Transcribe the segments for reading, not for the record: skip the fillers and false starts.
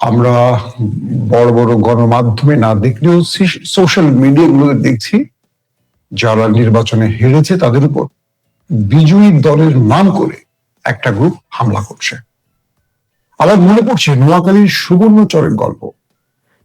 আমরা বড় বড় গণমাধ্যমে না দেখলেও সোশ্যাল মিডিয়াগুলোতে দেখছি যারা নির্বাচনে হেরেছে তাদের উপর বিজয়ী দলের নাম করে একটা গ্রুপ হামলা করছে। আবার মনে পড়ছে নোয়াখালীর সুবর্ণচরের গল্প।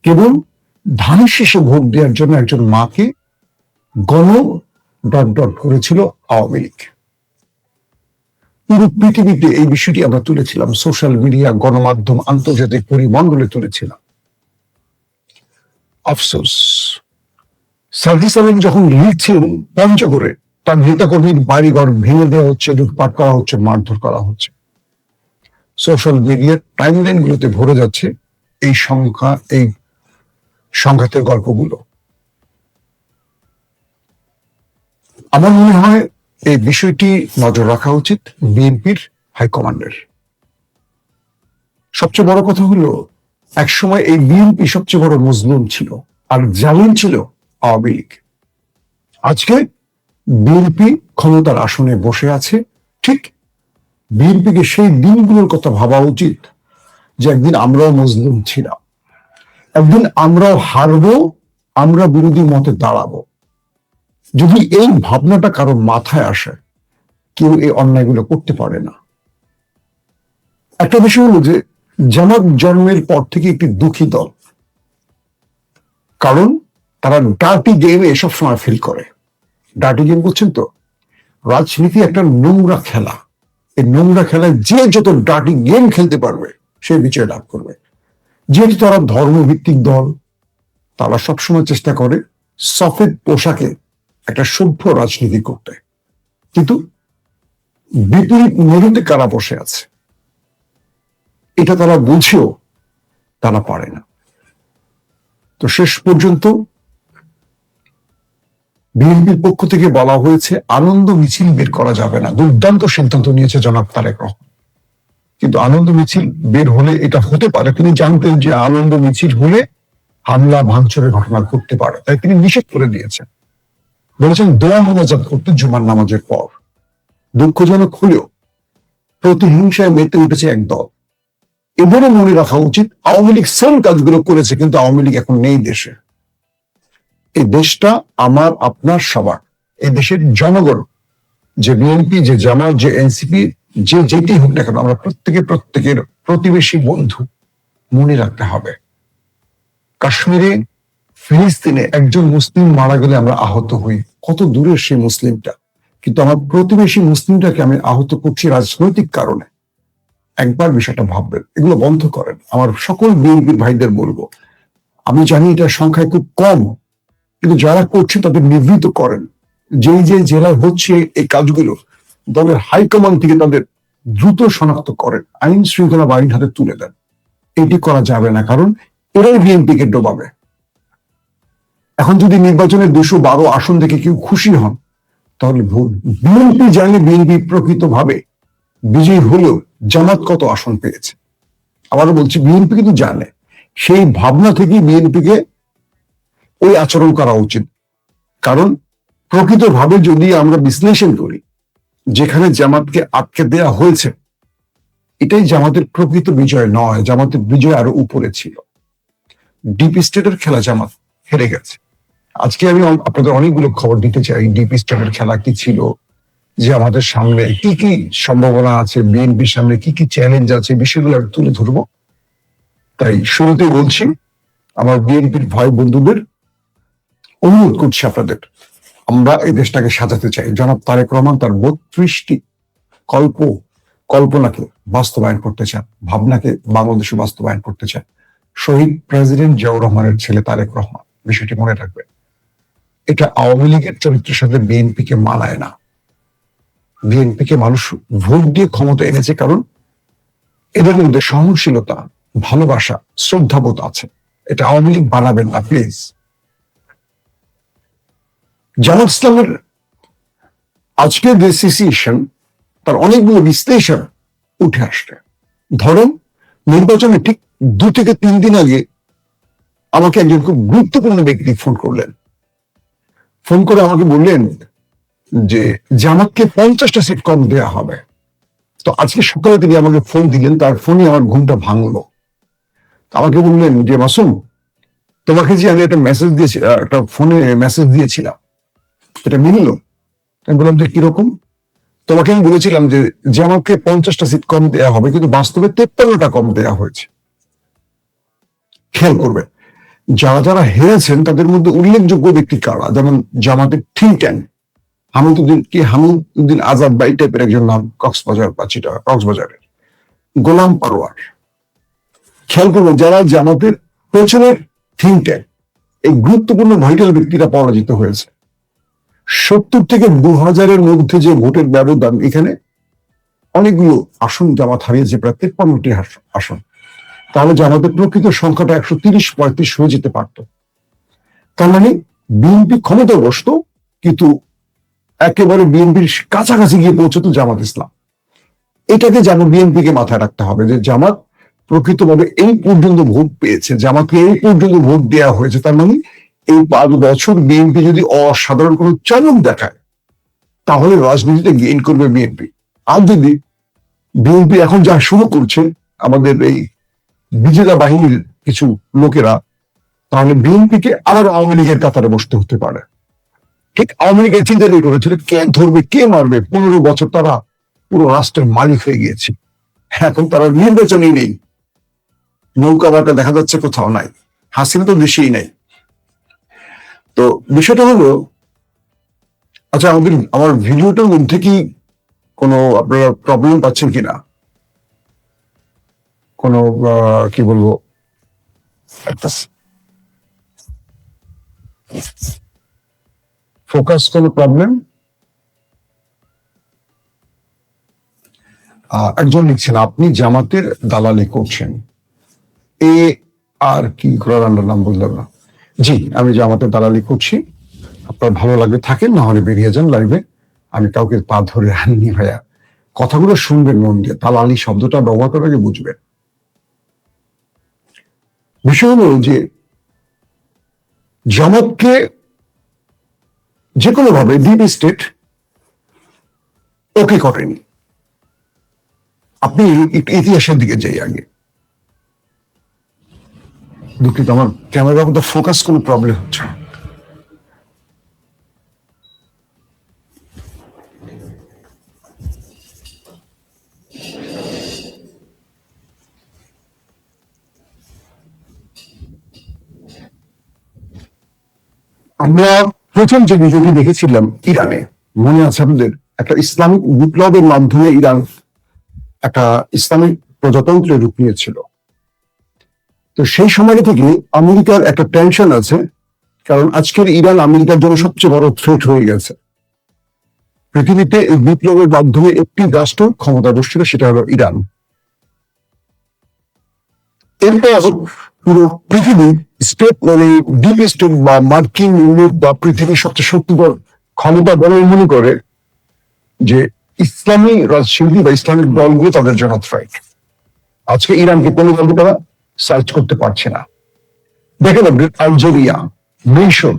কেবল ধানের শীষে ভোট দেওয়ার জন্য একজন মাকে গণ করেছিল আওয়ামী লীগ। পুরো পৃথিবীতে এই বিষয়টি আমরা তুলেছিলাম, সোশ্যাল মিডিয়া, গণমাধ্যম, আন্তর্জাতিক পরিমণ্ডলে তুলেছিলাম। আফসোস, সার্জিস আলম যখন লিখছিলেন পঞ্চগড়ে তার নেতাকর্মীর বাড়িঘর ভেঙে দেওয়া হচ্ছে, লুটপাট করা হচ্ছে, মারধর করা হচ্ছে, সোশ্যাল মিডিয়ার টাইমলাইন গুলোতে ভরে যাচ্ছে এই সংঘাতের গল্পগুলো। আমার মনে হয় এই বিষয়টি নজর রাখা উচিত বিএনপির হাইকমান্ডের। সবচেয়ে বড় কথা হলো, একসময় এই বিএনপি সবচেয়ে বড় মজলুম ছিল আর জালিম ছিল আওয়ামী লীগ। আজকে বিএনপি ক্ষমতার আসনে বসে আছে। ঠিক বিএনপিকে সেই দিনগুলোর কথা ভাবা উচিত যে একদিন আমরাও মজলুম ছিলাম, একদিন আমরাও হারবো, আমরা বিরোধী মতে দাঁড়াবো। যদি এই ভাবনাটা কারো মাথায় আসে, কেউ এই অন্যায়গুলো করতে পারে না। একটা বিষয় হলো যে জামাত জন্মের পর থেকে একটি দুঃখী দল, কারণ তারা ডার্টি গেমে এসব সময় ফিল করে। ডার্টি গেম বলছেন তো, রাজনীতি একটা নোংরা খেলা। এই নোংরা খেলায় যে যত ডার্টি গেম খেলতে পারবে সে বিজয় লাভ করবে। যেহেতু তারা ধর্মভিত্তিক দল, তারা সবসময় চেষ্টা করে সফেদ পোশাকে একটা সভ্য রাজনীতি করতে, কিন্তু বিপরীত মেরুতে কারা বসে আছে এটা তারা বুঝেও তারা পারে না। তো শেষ পর্যন্ত বিএনপির পক্ষ থেকে বলা হয়েছে আনন্দ মিছিল বের করা যাবে না। দুর্দান্ত সিদ্ধান্ত নিয়েছে জনাব তারেক রহমান। কিন্তু আনন্দ মিছিল বের হলে এটা হতে পারে, তিনি জানতেন যে আনন্দ মিছিল হলে হামলা ভাঙচুরের ঘটনা ঘটতে পারে, তাই তিনি নিষেধ করে দিয়েছেন। বলেছেন দোয়া মোনাজাত করতে জুমার নামাজের পর। দুঃখজনক হলেও প্রতিহিংসায় মেতে উঠেছে এক দল। এবারও মনে রাখা উচিত আওয়ামী লীগ সেম কাজগুলো করেছে, কিন্তু আওয়ামী লীগ এখন নেই দেশে। এই দেশটা আমার, আপনার, সবার। এই দেশের জনগণ, যে বিএনপি, যে জামাত, যে এনসিপি, যে যেটি হোক না কেন, আমরা প্রত্যেকের প্রতিবেশী বন্ধু। মনে রাখতে হবে, কাশ্মীরে, ফিলিস্তিনে একজন মুসলিম মারা গেলে আমরা আহত হই, কত দূরের সেই মুসলিমটা, কিন্তু আমার প্রতিবেশী মুসলিমটাকে আমি আহত করছি রাজনৈতিক কারণে। একবার বিষয়টা ভাববেন, এগুলো বন্ধ করেন। আমার সকল বিএনপির ভাইদের বলবো, আমি জানি এটা সংখ্যায় খুব কম, কিন্তু যারা করছে তাদের নিবৃত্ত করেন। যেই যে জেলায় হচ্ছে এই কাজগুলো, দলের হাইকমান্ড থেকে তাদের দ্রুত শনাক্ত করেন, আইন শৃঙ্খলা বাহিনীর হাতে তুলে দেন। এটি করা যাবে না, কারণ এরাই বিএনপিকে ডোবাবে। এখন যদি নির্বাচনের 212 আসন থেকে কেউ খুশি হন, তাহলে ভুল। বিএনপি জানে বিএনপি প্রকৃতভাবে বিজয়ী হলেও জামাত কত আসন পেয়েছে। আবারও বলছি, বিএনপি কিন্তু জানে। সেই ভাবনা থেকেই বিএনপিকে ওই আচরণ করা উচিত। কারণ প্রকৃতভাবে যদি আমরা বিশ্লেষণ করি, যেখানে জামাতকে আটকে দেয়া হয়েছে, এটাই জামাতের প্রকৃত বিজয় নয়। জামাতের বিজয় আরো উপরে ছিল। ডিপ স্টেটের খেলা জামাত হেরে গেছে। আজকে আমি আপনাদের অনেকগুলো খবর দিতে চাই, ডিপ স্টেটের খেলা কি ছিল, যে আমাদের সামনে কি কি সম্ভাবনা আছে, বিএনপির সামনে কি কি চ্যালেঞ্জ আছে, বিষয়গুলো আমি তুলে ধরবো। তাই শুরুতে বলছি, আমার বিএনপির ভাই বন্ধুদের অনুরোধ করছি আপনাদের, আমরা এই দেশটাকে সাজাতে চাই। জনাব তারেক রহমান তার 32টি কল্পনাকে বাস্তবায়ন করতে চান, ভাবনাকে বাংলাদেশে বাস্তবায়ন করতে চান। শহীদ প্রেসিডেন্ট জিয়াউর রহমানের ছেলে তারেক রহমান, বিষয়টি মনে রাখবেন। এটা আওয়ামী লীগের চরিত্রের সাথে বিএনপিকে মানায় না। বিএনপিকে মানুষ ভোট দিয়ে ক্ষমতা এনেছে, কারণ এদের মধ্যে সহনশীলতা, ভালোবাসা, শ্রদ্ধাবোধ আছে। এটা আওয়ামী লীগ বানাবেন না প্লিজ। জামাত ইসলামের আজকের যে সিচুয়েশন, তার অনেকগুলো বিশ্লেষণ উঠে আসছে। ধরেন নির্বাচনে ঠিক 2 থেকে 3 দিন আগে আমাকে একজন খুব গুরুত্বপূর্ণ ব্যক্তি ফোন করলেন। ফোন করে আমাকে বললেন যে জামাতকে 50টা সিট কম দেওয়া হবে। তো আজকে সকালে তিনি আমাকে ফোন দিলেন, তার ফোনে আমার ঘুমটা ভাঙলো। আমাকে বললেন যে মাসুম, তোমাকে যে আমি একটা মেসেজ দিয়েছি, একটা ফোনে মেসেজ দিয়েছিলাম, এটা মিলল? আমি বললাম যে কিরকম? তোমাকে আমি বলেছিলাম যে আমাকে 50টা সিট কম দেওয়া হবে, কিন্তু বাস্তবে 53টা কম দেওয়া হয়েছে। খেয়াল করবে, যারা যারা হেরেছেন তাদের মধ্যে উল্লেখযোগ্য ব্যক্তি কারা, যেমন জামাতের think tank Hamiduddin Azad by টাইপের একজন নাম, কক্সবাজারের গোলাম পারোয়ার। খেয়াল করবেন, যারা জামাতের পেছনের থিঙ্ক ট্যাঙ্ক, এই গুরুত্বপূর্ণ ভাইটাল ব্যক্তিরা পরাজিত হয়েছে। 70 থেকে 2000-এর মধ্যে যে ভোটের ব্যবধান, এখানে অনেকগুলো আসন জামাত হারিয়েছে, প্রায় 53টি আসন। তাহলে জামাতের প্রকৃত সংখ্যাটা 130-35 হয়ে যেতে পারত। তার মানে বিএনপি ক্ষমতা বসত, কিন্তু একেবারে বিএনপির কাছাকাছি গিয়ে পৌঁছতো জামাত ইসলাম। এটাকে যেন বিএনপিকে মাথায় রাখতে হবে যে জামাত প্রকৃতভাবে এই পর্যন্ত ভোট পেয়েছে, জামাতকে এই পর্যন্ত ভোট দেওয়া হয়েছে। তার মানে এই 5 বছর বিএনপি যদি অসাধারণ কোনো চমক দেখায়, তাহলে রাজনীতিতে গেইন করবে বিএনপি। আর যদি বিএনপি এখন যা শুরু করছে, আমাদের এই বিজেতা বাহিনীর কিছু লোকেরা, তাহলে বিএনপিকে আবার আওয়ামী লীগের কাতারে বসতে হতে পারে। ঠিক আওয়ামী লীগের চিন্তা করেছিল কে ধরবে কে মারবে, 15 বছর তারা পুরো রাষ্ট্রের মালিক হয়ে গিয়েছে। এখন তারা নির্বাচনই নেই, নৌকা বার্তা দেখা যাচ্ছে কোথাও নাই, হাসিনা তো দেশেই নাই। তো বিষয়টা হলো, আচ্ছা আমার ভিডিওটার মধ্যে কি কোনো আপনারা প্রবলেম পাচ্ছেন কিনা, কোনো কি বলবো, একটা ফোকাস কোনো প্রবলেম? একজন লিখছেন আপনি জামাতের দালালি করছেন, এ আর কি রান্নার নাম বললাম না। জি, আমি জামাতের দালালি করছি। আপনার ভালো লাগবে থাকেন, না হলে বেরিয়ে যান লাইভে। আমি কাউকে পা ধরে আনিনি ভাইয়া, কথাগুলো শুনবেন মন দিয়ে, দালালি শব্দটা ব্যবহার করার আগে বুঝবেন। বিষয় হলো যে জামাতকে যে কোনো ভাবে ডিপ স্টেট ওকে করেনি। আপনি ইতিহাসের দিকে যাই আগে। দুঃখিত, আমার ক্যামেরার মধ্যে ফোকাস কোনো প্রবলেম হচ্ছে। আমরা প্রথম যে ভিডিওটি দেখেছিলাম ইরানে, মনে আছে আপনাদের, একটা ইসলামিক বিপ্লবের মাধ্যমে ইরান একটা ইসলামিক প্রজাতন্ত্রের রূপ নিয়েছিল। তো সেই সময় থেকে আমেরিকার একটা টেনশন আছে, কারণ আজকের ইরান আমেরিকার জন্য সবচেয়ে বড় থ্রেট হয়ে গেছে। পৃথিবীতে এই বিপ্লবের মাধ্যমে একটি রাষ্ট্র ক্ষমতা বসছিল, সেটা হলো ইরান। এরপর পুরো পৃথিবী স্টেট, মানে ডিপ স্টেট বা মার্কিন ইউনিট বা পৃথিবীর সবচেয়ে শক্তিধর ক্ষমতা বলে মনে করে যে ইসলামী রাজশিল্পী বা ইসলামিক দলগুলো তাদের জন্য থ্রেট। আজকে ইরানকে কোনোভাবে তারা সার্চ করতে পারছে না। দেখেন আপনি, আলজেরিয়া, মিশর,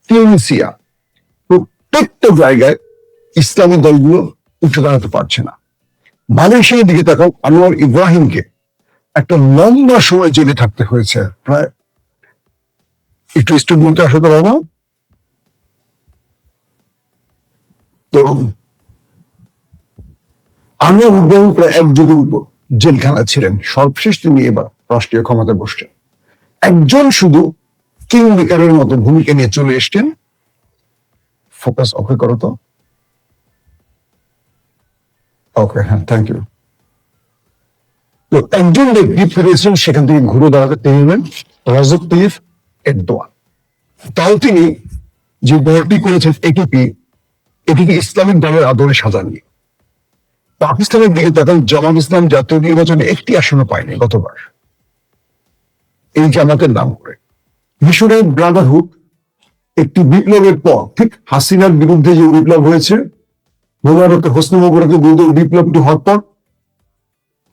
টিউনিসিয়া, প্রত্যেকটা জায়গায় ইসলামী দলগুলো উঠে দাঁড়াতে পারছে না। মালয়েশিয়ার দিকে তাকাও, আনোয়ার ইব্রাহিমকে একটা লম্বা সময় জেলে থাকতে হয়েছে, প্রায় একটু স্টুডেন্ট আসতে পারবো। তো আনোয়ার ইব্রাহিম প্রায় 1 যুগের উপর জেলখানা ছিলেন, সর্বশেষ তিনি এবার রাষ্ট্রীয় ক্ষমতায় বসছেন। একজন শুধু কিং মেকারের মতো ভূমিকা নিয়ে চলে এসছেন। ফোকাস ওকে করো তো, ওকে, হ্যাঁ, থ্যাংক ইউ। তো একজন ব্যক্তি ফিরেছেন সেখান থেকে ঘুরে দাঁড়াতে তিনি হলেন রাজব তাইয়িপ এরদোয়ান। তাও তিনি যে দলটি করেছেন এটিকে ইসলামিক দলের আদরে সাজাননি। পাকিস্তানের দিকে তাকান, জামাত ইসলাম জাতীয় নির্বাচনে একটি আসনও পায়নি গতবার, এই জামাতের নাম করে। মিশরের ব্রাদারহুড একটি বিপ্লবের পর, ঠিক হাসিনার বিরুদ্ধে যে বিপ্লব হয়েছে, হোসনি মোবারকের বিরুদ্ধে বিপ্লবটি হওয়ার পর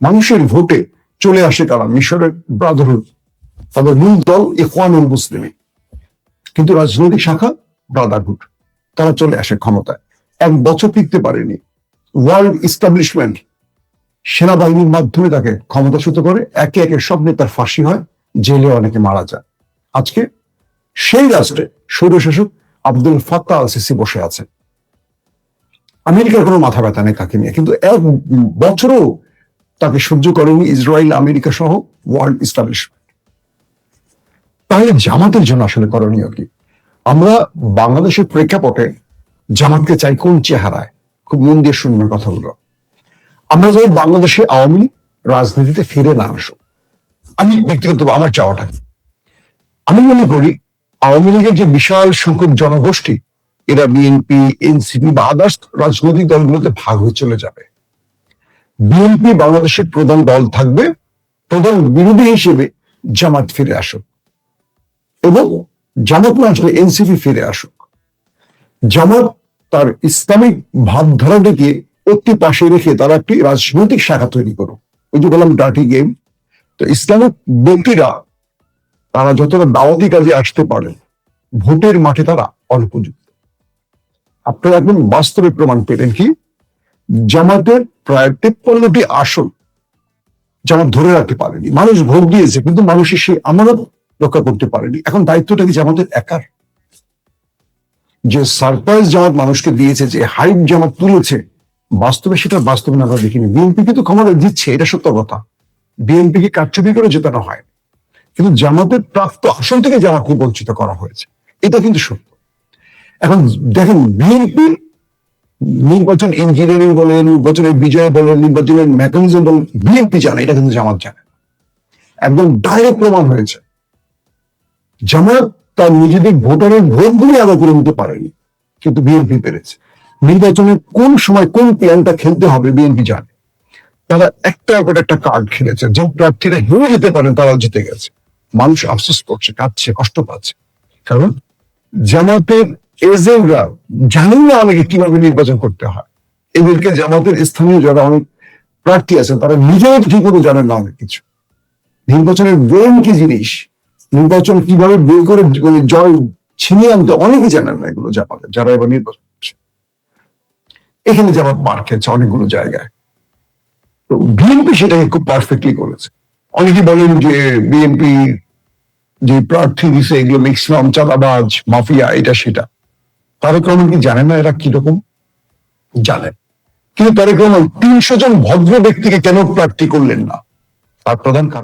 মানুষের ভোটে চলে আসে কারা? মিশরের ব্রাদারহুড, তাদের মূল দল ইখওয়ানুল মুসলিমিন, কিন্তু রাজনৈতিক শাখা ব্রাদারহুড। তারা চলে আসে ক্ষমতায়, 1 বছর টিকতে পারেনি। ওয়ার্ল্ড ইস্টাবলিশমেন্ট সেনাবাহিনীর মাধ্যমে তাকে ক্ষমতাচ্যুত করে, একে একে সব নেতার ফাঁসি হয়, জেলে অনেকে মারা যায়। আজকে সেই রাষ্ট্রে স্বৈরশাসক আব্দুল ফাত্তাহ আল সিসি বসে আছে। আমেরিকার কোনো মাথা ব্যথা নেই তাকে নিয়ে, কিন্তু এক বছরও তাকে সহ্য করেনি ইসরায়েল, আমেরিকা সহ ওয়ার্ল্ড ইসলামিশমেন্ট। তাহলে জামাতের জন্য আসলে করণীয় কি? আমরা বাংলাদেশের প্রেক্ষাপটে জামাতকে চাই কোন চেহারায়? খুব মন দিয়ে শুনবেন কথাগুলো। আমরা যদি বাংলাদেশে আওয়ামী লীগ রাজনীতিতে ফিরে না আসুক, আমি ব্যক্তিগত আমার চাওয়াটা, আমি মনে করি আওয়ামী লীগের যে বিশাল সংখ্যক জনগোষ্ঠী, এরা বিএনপি, এনসিপি বা আদার্স রাজনৈতিক দলগুলোতে ভাগ হয়ে চলে যাবে। বিএনপি বাংলাদেশের প্রধান দল থাকবে, প্রধান বিরোধী হিসেবে জামাত ফিরে আসুক, এবং জামাত না আসলে এনসিপি ফিরে আসুক। জামাত তার ইসলামিক ভাবধারাটাকে অতি পাশে রেখে তারা একটি রাজনৈতিক শাখা তৈরি করুক। ওই যে বললাম ডার্টি গেম। তো ইসলামিক ব্যক্তিরা তারা যতটা দাওয়াতি কাজে আসতে পারে, ভোটের মাঠে তারা অনুপযুক্ত। আপনারা একদম বাস্তবে প্রমাণ পেলেন কি, জামাতের প্রায় 53টি আসন জামাত ধরে রাখতে পারেনি। মানুষ ভোট দিয়েছে, কিন্তু মানুষের সেই আমানত রক্ষা করতে পারেনি। এখন দায়িত্বটা কি জামাতের একার? যে সারপ্রাইজ জামাত মানুষকে দিয়েছে, যে হাইপ জামাত তুলেছে, বাস্তবে সেটা বাস্তবে আমরা দেখিনি। বিএনপি কিন্তু ক্ষমতা দিচ্ছে, এটা সত্য কথা। বিএনপিকে কারচুপি করে জেতানো হয়, কিন্তু জামাতের প্রাপ্ত আসন থেকে জামাতকে বঞ্চিত করা হয়েছে, এটা কিন্তু সত্য। এখন দেখেন, বিএনপি নির্বাচন ইঞ্জিনিয়ারিং বলেন, নির্বাচনের বিজয় বলেন, নির্বাচনের মেকানিজম বলেন, বিএনপি জানে, এটা কিন্তু জামাত জানে। একদম ডাইরেক্ট প্রমাণ হয়েছে, জামাত তার নিজেদের ভোটারের ভোটগুলি আদায় করে নিতে পারেনি, কিন্তু বিএনপি পেরেছে। নির্বাচনে কোন সময় কোন প্ল্যানটা খেলতে হবে বিএনপি জানে। তারা একটার পর একটা কার্ড খেলেছে, যে প্রার্থীরা হেরে যেতে পারেন তারা জিতে গেছে। মানুষ আফসোস করছে, কাঁদছে, কষ্ট পাচ্ছে, কারণ জামাতের এজেন্টরা জানেন না আমাকে কিভাবে নির্বাচন করতে হয়। এদেরকে জামাতের স্থানীয় যারা অনেক প্রার্থী আছেন, তারা নিজেও ঠিক মতো জানেন না অনেক কিছু। নির্বাচনের গেম কি জিনিস, নির্বাচন কিভাবে বের করে জয় ছিনিয়ে আনতে অনেকে জানেন না এগুলো জামাতের, যারা এবার নির্বাচন করছে। এখানে জামাত মার খেয়েছে অনেকগুলো জায়গায়। তো বিএনপি সেটাকে খুব পারফেক্টলি করেছে। অনেকে বলেন যে বিএনপি যে প্রার্থী দিছে এগুলো ম্যাক্সিমাম চাঁদাবাজ, মাফিয়া, এটা সেটা। তারেক রহমান কি জানেন না এরা কিরকম? জানেন। কিন্তু তারেক রহমান 300 জন ভদ্র ব্যক্তিকে কেন প্রার্থী করলেন না? তার প্রধান কারণ